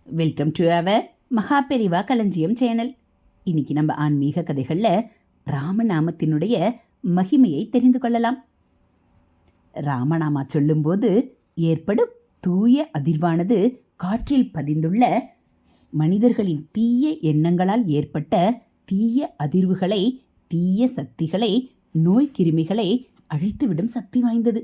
Welcome to our Maha Periyava களஞ்சியம் channel. இன்னைக்கு நம்ம ஆன்மீக கதைகளில் ராமநாமத்தினுடைய மகிமையை தெரிந்து கொள்ளலாம். ராமநாமா சொல்லும்போது ஏற்படும் தூய அதிர்வானது காற்றில் பதிந்துள்ள மனிதர்களின் தீய எண்ணங்களால் ஏற்பட்ட தீய அதிர்வுகளை, தீய சக்திகளை, நோய் கிருமிகளை அழித்துவிடும் சக்தி வாய்ந்தது.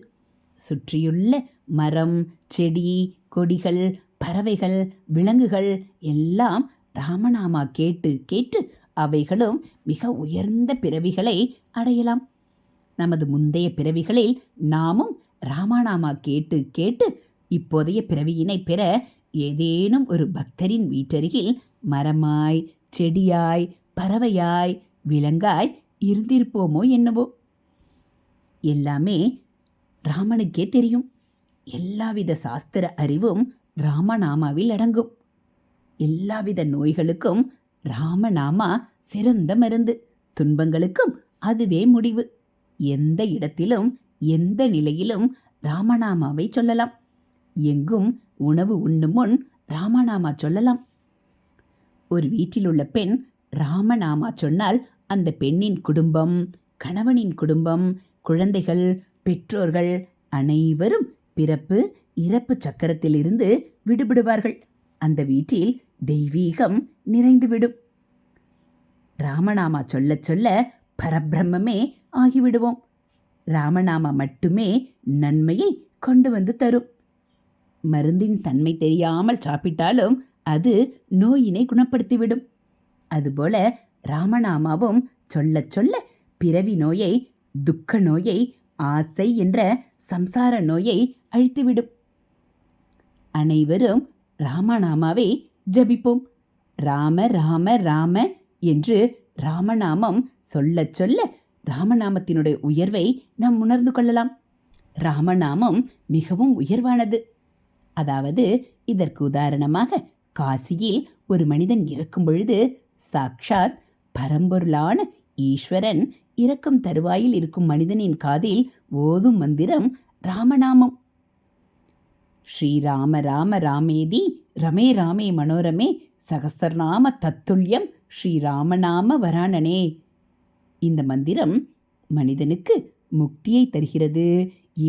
சுற்றியுள்ள மரம், செடி, கொடிகள், பறவைகள், விலங்குகள் எல்லாம் ராமநாமா கேட்டு கேட்டு அவைகளும் மிக உயர்ந்த பிறவிகளை அடையலாம். நமது முந்தைய பிறவிகளில் நாமும் ராமநாமா கேட்டு கேட்டு இப்போதைய பிறவியினை பெற ஏதேனும் ஒரு பக்தரின் வீட்டருகில் மரமாய், செடியாய், பறவையாய், விலங்காய் இருந்திருப்போமோ என்னவோ. எல்லாமே ராமனுக்கே தெரியும். எல்லாவித சாஸ்திர அறிவும் ராமநாமாவில் அடங்கும். எல்லாவித நோய்களுக்கும் ராமநாமா சிறந்த மருந்து, துன்பங்களுக்கும் அதுவே முடிவு. எந்த இடத்திலும் எந்த நிலையிலும் ராமநாமாவை சொல்லலாம். எங்கும் உணவு உண்ணும் முன் ராமநாமா சொல்லலாம். ஒரு வீட்டில் உள்ள பெண் ராமநாமா சொன்னால் அந்த பெண்ணின் குடும்பம், கணவனின் குடும்பம், குழந்தைகள், பெற்றோர்கள் அனைவரும் பிறப்பு இறப்பு சக்கரத்திலிருந்து விடுபடுவார்கள். அந்த வீட்டில் தெய்வீகம் நிறைந்துவிடும். ராமநாமா சொல்ல சொல்ல பரபிரம்மே ஆகிவிடுவோம். ராமநாமா மட்டுமே நன்மையை கொண்டு வந்து தரும். மருந்தின் தன்மை தெரியாமல் சாப்பிட்டாலும் அது நோயினை குணப்படுத்திவிடும். அதுபோல ராமநாமாவும் சொல்ல சொல்ல பிறவி நோயை, துக்க நோயை, ஆசை என்ற சம்சார நோயை அழித்துவிடும். அனைவரும் ராமநாமாவை ஜபிப்போம். ராம ராம ராம என்று ராமநாமம் சொல்ல சொல்ல ராமநாமத்தினுடைய உயர்வை நாம் உணர்ந்து கொள்ளலாம். ராமநாமம் மிகவும் உயர்வானது. அதாவது இதற்கு உதாரணமாக காசியில் ஒரு மனிதன் இறக்கும் பொழுது சாக்ஷாத் பரம்பொருளான ஈஸ்வரன் இறக்கும் தருவாயில் இருக்கும் மனிதனின் காதில் ஓதும் மந்திரம் ராமநாமம். ஸ்ரீராம ராம ராமேதி ரமே ராமே மனோரமே சகசரநாம தத்துல்யம் ஸ்ரீராமநாம வராணனே. இந்த மந்திரம் மனிதனுக்கு முக்தியை தருகிறது,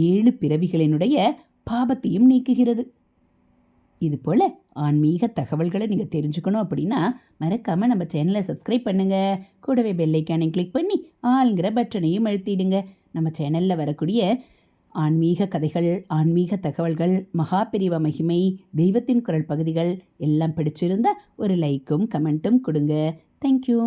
7 பிறவிகளினுடைய பாபத்தையும் நீக்குகிறது. இதுபோல் ஆன்மீக தகவல்களை நீங்கள் தெரிஞ்சுக்கணும் அப்படின்னா மறக்காமல் நம்ம சேனலை சப்ஸ்கிரைப் பண்ணுங்கள். கூடவே பெல்லைக்கானை கிளிக் பண்ணி ஆளுங்கிற பட்டனையும் அழுத்திடுங்க. நம்ம சேனலில் வரக்கூடிய ஆன்மீக கதைகள், ஆன்மீக தகவல்கள், மகாபெரிவா மகிமை, தெய்வத்தின் குரல் பகுதிகள் எல்லாம் பிடிச்சிருந்தா ஒரு லைக்கும் கமெண்ட்டும் கொடுங்க. தேங்க்யூ.